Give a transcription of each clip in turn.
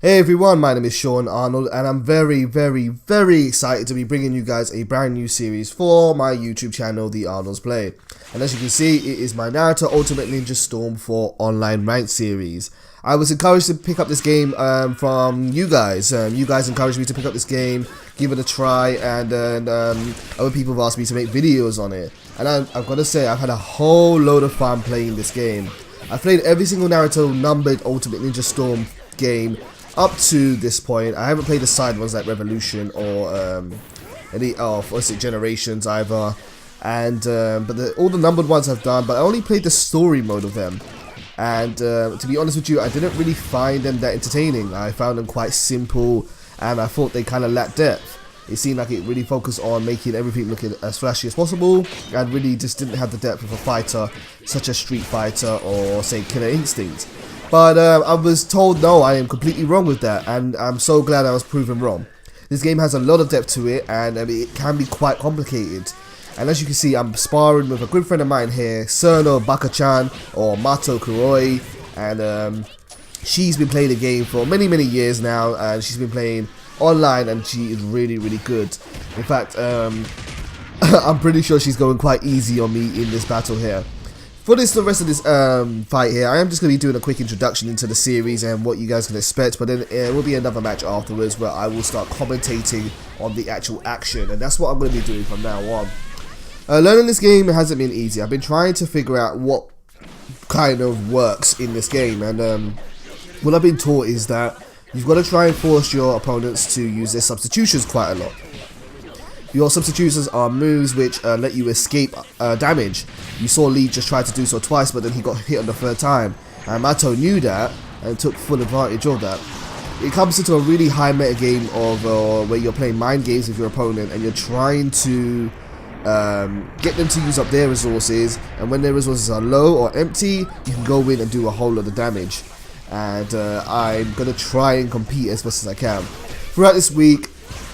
Hey everyone, my name is Sean Arnold and I'm very excited to be bringing you guys a brand new series for my YouTube channel, TheArnoldsPlay. And as you can see, it is my Naruto Ultimate Ninja Storm 4 online ranked series. I was encouraged to pick up this game from you guys. You guys encouraged me to pick up this game, give it a try, and other people have asked me to make videos on it. And I've got to say, I've had a whole load of fun playing this game. I've played every single Naruto numbered Ultimate Ninja Storm game up to this point. I haven't played the side ones like Revolution or any Generations either, and but all the numbered ones I've done, but I only played the story mode of them, and to be honest with you, I didn't really find them that entertaining. I found them quite simple, and I thought they kind of lacked depth. It seemed like it really focused on making everything look as flashy as possible, and really just didn't have the depth of a fighter such as Street Fighter or say Killer Instinct. But I was told no, I am completely wrong with that, and I'm so glad I was proven wrong. This game has a lot of depth to it, and it can be quite complicated. And as you can see, I'm sparring with a good friend of mine here, Serno Baka-chan, or Mato Kuroi, and she's been playing the game for many years now, and she's been playing online, and she is really good. In fact, I'm pretty sure she's going quite easy on me in this battle here. For the rest of this fight here, I am just going to be doing a quick introduction into the series and what you guys can expect, but then there will be another match afterwards where I will start commentating on the actual action, and that's what I'm going to be doing from now on. Learning this game hasn't been easy. I've been trying to figure out what kind of works in this game, and what I've been taught is that you've got to try and force your opponents to use their substitutions quite a lot. Your substitutions are moves which let you escape damage. You saw Lee just try to do so twice, but then he got hit on the third time. And Mato knew that and took full advantage of that. It comes into a really high meta game of where you're playing mind games with your opponent and you're trying to get them to use up their resources. And when their resources are low or empty, you can go in and do a whole lot of damage. And I'm going to try and compete as best as I can. Throughout this week,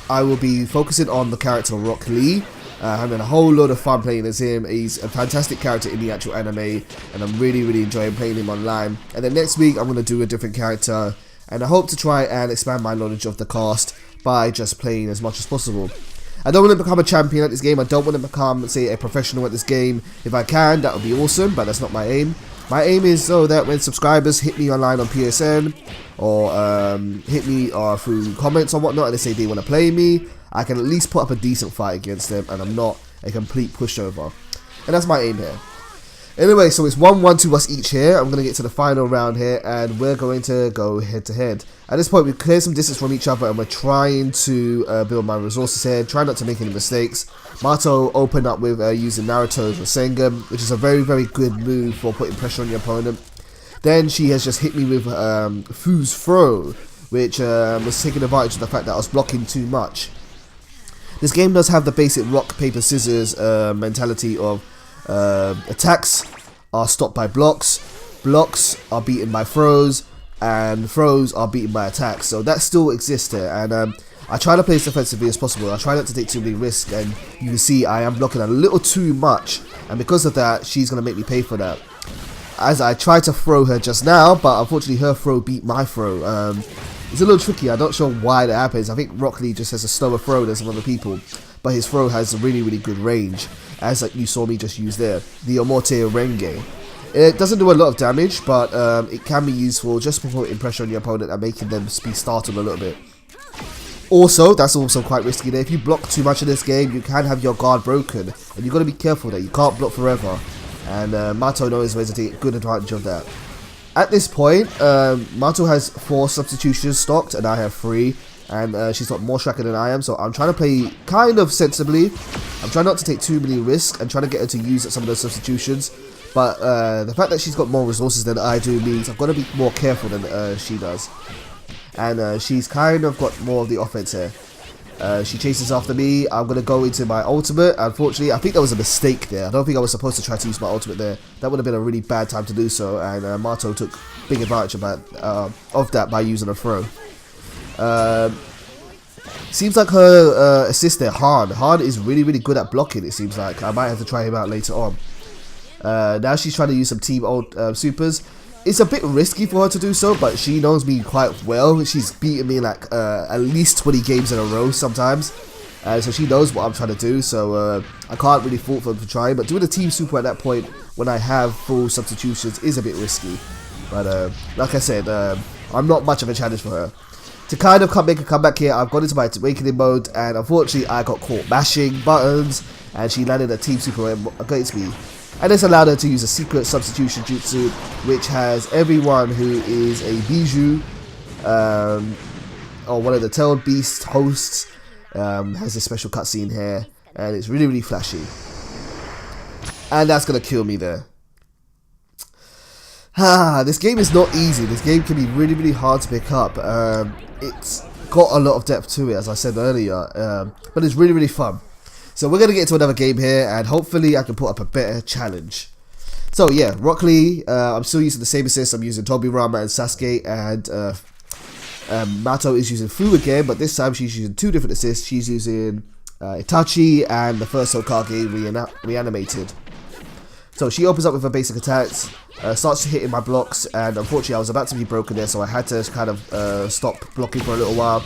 I will be focusing on the character Rock Lee, having a whole lot of fun playing as him. He's a fantastic character in the actual anime, and I'm really enjoying playing him online. And then next week I'm going to do a different character, and I hope to try and expand my knowledge of the cast by just playing as much as possible. I don't want to become a champion at this game. I don't want to become, say, a professional at this game. If I can, that would be awesome, but that's not my aim. My aim is so that when subscribers hit me online on PSN or hit me through comments or whatnot and they say they want to play me, I can at least put up a decent fight against them and I'm not a complete pushover. And that's my aim here. Anyway, so it's 1-1 to us each here. I'm going to get to the final round here and we're going to go head to head. At this point, we've cleared some distance from each other and we're trying to build my resources here, try not to make any mistakes. Mato opened up with using Naruto's Rasengan, which is a very good move for putting pressure on your opponent. Then she has just hit me with Fu's throw, which was taking advantage of the fact that I was blocking too much. This game does have the basic rock, paper, scissors mentality of attacks are stopped by blocks, blocks are beaten by throws, and throws are beaten by attacks. So that still exists here, and I try to play as defensively as possible. I try not to take too many risks, and you can see I am blocking a little too much, and because of that, she's going to make me pay for that. As I tried to throw her just now, but unfortunately her throw beat my throw. It's a little tricky. I'm not sure why that happens. I think Rock Lee just has a slower throw than some other people, but his throw has a really good range, as you saw me just use there, the Omote Renge. It doesn't do a lot of damage, but it can be useful just for putting pressure on your opponent and making them be startled a little bit. Also, that's also quite risky there. If you block too much in this game, you can have your guard broken, and you've got to be careful that you can't block forever. And Mato knows ways to take good advantage of that. At this point, Mato has 4 substitutions stocked, and I have 3. And she's got more tracker than I am, so I'm trying to play kind of sensibly. I'm trying not to take too many risks and trying to get her to use some of those substitutions. But the fact that she's got more resources than I do means I've got to be more careful than she does. And she's kind of got more of the offense here. She chases after me. I'm going to go into my ultimate. Unfortunately, I think that was a mistake there. I don't think I was supposed to try to use my ultimate there. That would have been a really bad time to do so. And Mato took big advantage of that by using a throw. Seems like her assist there, Han is really good at blocking, it seems like. I might have to try him out later on. Now she's trying to use some team supers. it's a bit risky for her to do so, but she knows me quite well. She's beaten me like at least 20 games in a row sometimes. So she knows what I'm trying to do, so I can't really fault for trying. But doing a team super at that point when I have full substitutions is a bit risky. But like I said, I'm not much of a challenge for her. To kind of make a comeback here, I've gone into my awakening mode, and unfortunately I got caught mashing buttons, and she landed a team super against me. And this allowed her to use a secret substitution jutsu, which has everyone who is a Bijou, or one of the Tailed Beast hosts, has a special cutscene here, and it's really, really flashy. And that's going to kill me there. This game is not easy. This game can be really, really hard to pick up. It's got a lot of depth to it, as I said earlier, but it's really, really fun. So we're going to get into another game here, and hopefully I can put up a better challenge. So yeah, Rock Lee, I'm still using the same assist. I'm using Tobirama and Sasuke, and Mato is using Fu again, but this time she's using two different assists. She's using Itachi and the first Hokage reanimated. So she opens up with her basic attacks, starts hitting my blocks, and unfortunately I was about to be broken there, so I had to kind of stop blocking for a little while.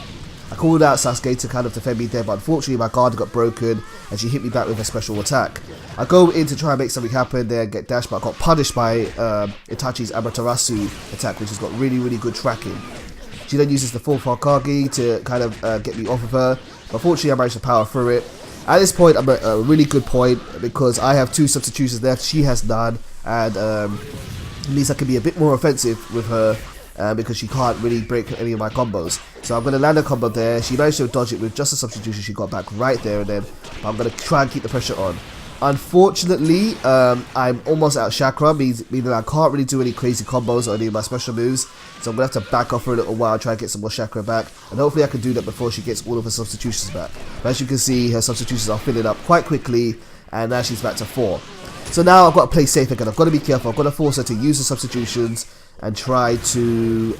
I called out Sasuke to kind of defend me there, but unfortunately my guard got broken and she hit me back with a special attack. I go in to try and make something happen there, get dashed, but I got punished by Itachi's Amaterasu attack, which has got really, really good tracking. She then uses the fourth Hokage to kind of get me off of her. Unfortunately I managed to power through it. At this point I'm at a really good point because I have two substitutions left, she has none, and it means I can be a bit more offensive with her. Because she can't really break any of my combos. So I'm going to land a combo there. She managed to dodge it with just a substitution. She got back right there and then. But I'm going to try and keep the pressure on. Unfortunately, I'm almost out of chakra, meaning I can't really do any crazy combos or any of my special moves. So I'm going to have to back off for a little while, try and get some more chakra back. And hopefully I can do that before she gets all of her substitutions back. But as you can see, her substitutions are filling up quite quickly. And now she's back to 4. So now I've got to play safe again. I've got to be careful. I've got to force her to use the substitutions and try to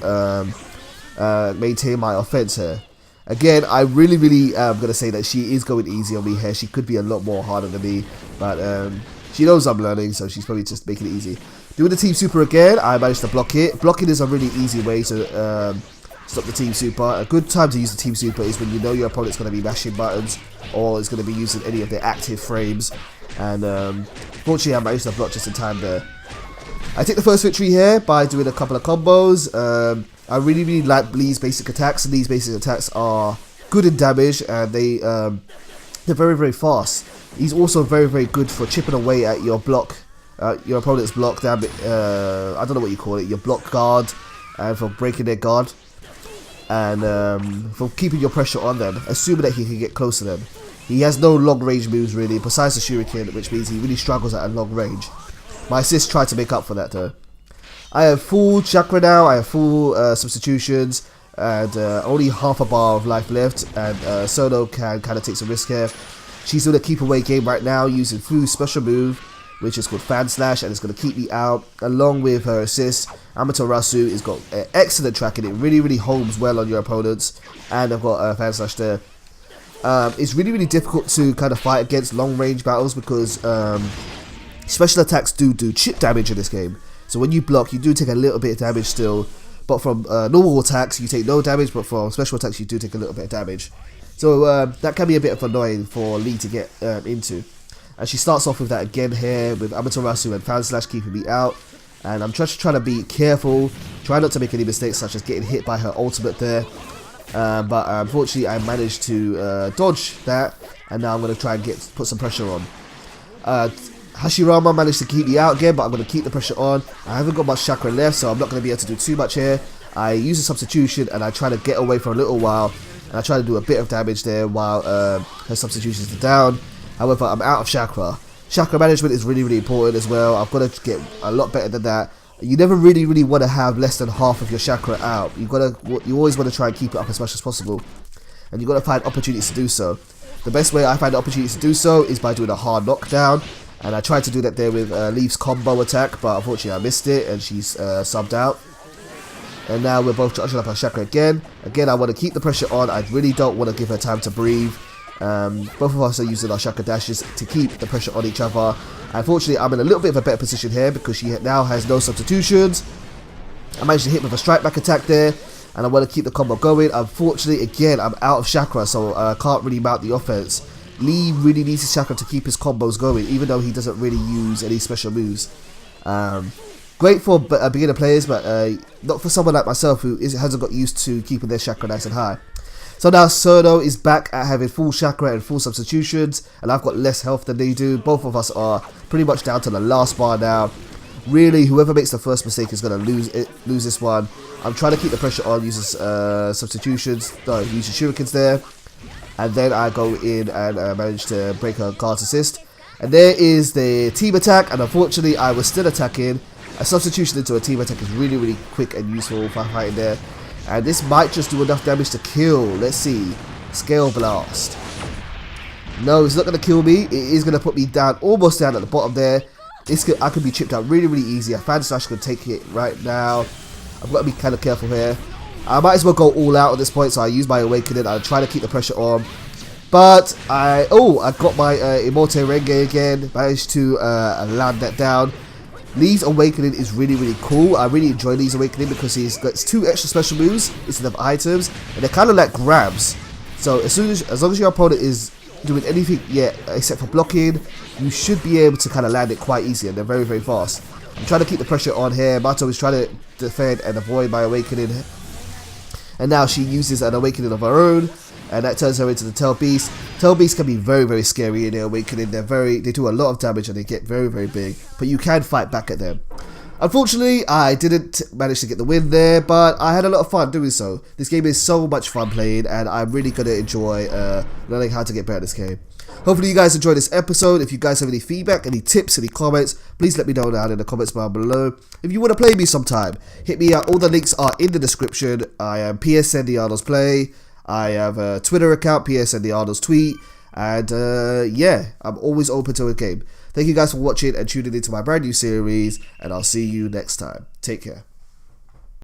maintain my offense here. Again, I really, really am going to say that she is going easy on me here. She could be a lot more harder than me, but she knows I'm learning, so she's probably just making it easy. Doing the team super again, I managed to block it. Blocking is a really easy way to stop the team super. A good time to use the team super is when you know your opponent's going to be mashing buttons or is going to be using any of their active frames. And fortunately, I managed to block just in time there. I take the first victory here by doing a couple of combos. I really, really like Lee's basic attacks, and these basic attacks are good in damage, and they're very, very fast. He's also very, very good for chipping away at your block, your opponent's block damage. I don't know what you call it, your block guard, and for breaking their guard, and for keeping your pressure on them, assuming that he can get close to them. He has no long range moves really, besides the shuriken, which means he really struggles at a long range. My assist tried to make up for that though. I have full chakra now, I have full substitutions, and only half a bar of life left, and Solo can kind of take some risk here. She's doing a keep away game right now using Fu's special move, which is called Fan Slash, and it's going to keep me out, along with her assist. Amaterasu has got excellent tracking, it really, really homes well on your opponents, and I've got Fan Slash there. It's really, really difficult to kind of fight against long range battles because special attacks do chip damage in this game. So when you block, you do take a little bit of damage still. But from normal attacks, you take no damage. But from special attacks, you do take a little bit of damage. So that can be a bit of annoying for Lee to get into. And she starts off with that again here with Amaterasu and Fan Slash keeping me out. And I'm just trying to be careful. Try not to make any mistakes such as getting hit by her ultimate there. But unfortunately, I managed to dodge that. And now I'm going to try and put some pressure on. Hashirama managed to keep me out again, but I'm going to keep the pressure on. I haven't got much chakra left, so I'm not going to be able to do too much here. I use a substitution, and I try to get away for a little while. And I try to do a bit of damage there while her substitutions are down. However, I'm out of chakra. Chakra management is really, really important as well. I've got to get a lot better than that. You never really, really want to have less than half of your chakra out. You always want to try and keep it up as much as possible. And you've got to find opportunities to do so. The best way I find opportunities to do so is by doing a hard knockdown. And I tried to do that there with Leaf's combo attack, but unfortunately I missed it, and she's subbed out. And now we're both charging up our chakra again. Again, I want to keep the pressure on. I really don't want to give her time to breathe. Both of us are using our chakra dashes to keep the pressure on each other. Unfortunately, I'm in a little bit of a better position here because she now has no substitutions. I managed to hit with a strike back attack there, and I want to keep the combo going. Unfortunately, again, I'm out of chakra, so I can't really mount the offense. Lee really needs his chakra to keep his combos going, even though he doesn't really use any special moves. Great for beginner players, but not for someone like myself who hasn't got used to keeping their chakra nice and high. So now Surdo is back at having full chakra and full substitutions, and I've got less health than they do. Both of us are pretty much down to the last bar now. Really, whoever makes the first mistake is going to lose this one. I'm trying to keep the pressure on, using substitutions, using shurikens there. And then I go in and manage to break a guard's assist. And there is the team attack, and unfortunately I was still attacking. A substitution into a team attack is really, really quick and useful for fighting there. And this might just do enough damage to kill. Let's see. Scale Blast. No, it's not going to kill me. It is going to put me down, almost down at the bottom there. I could be chipped out really, really easy. A Fan Slash could take it right now. I've got to be kind of careful here. I might as well go all out at this point, so I use my Awakening. I'll try to keep the pressure on. But I got my Immorte Renge again. Managed to land that down. Lee's Awakening is really, really cool. I really enjoy Lee's Awakening because he's got 2 extra special moves instead of items, and they're kind of like grabs. So as long as your opponent is doing anything yet except for blocking, you should be able to kind of land it quite easy, and they're very, very fast. I'm trying to keep the pressure on here. Mato is trying to defend and avoid my Awakening, and now she uses an Awakening of her own, and that turns her into the Tail Beast. Tail Beasts can be very, very scary in their Awakening. They do a lot of damage and they get very, very big, but you can fight back at them. Unfortunately, I didn't manage to get the win there, but I had a lot of fun doing so. This game is so much fun playing, and I'm really going to enjoy learning how to get better at this game. Hopefully you guys enjoyed this episode. If you guys have any feedback, any tips, any comments, please let me know down in the comments bar below. If you want to play me sometime, hit me up. All the links are in the description. I am PSN TheArnoldsPlay. I have a Twitter account, PSN TheArnoldsTweet, and yeah, I'm always open to a game. Thank you guys for watching and tuning into my brand new series, and I'll see you next time. Take care.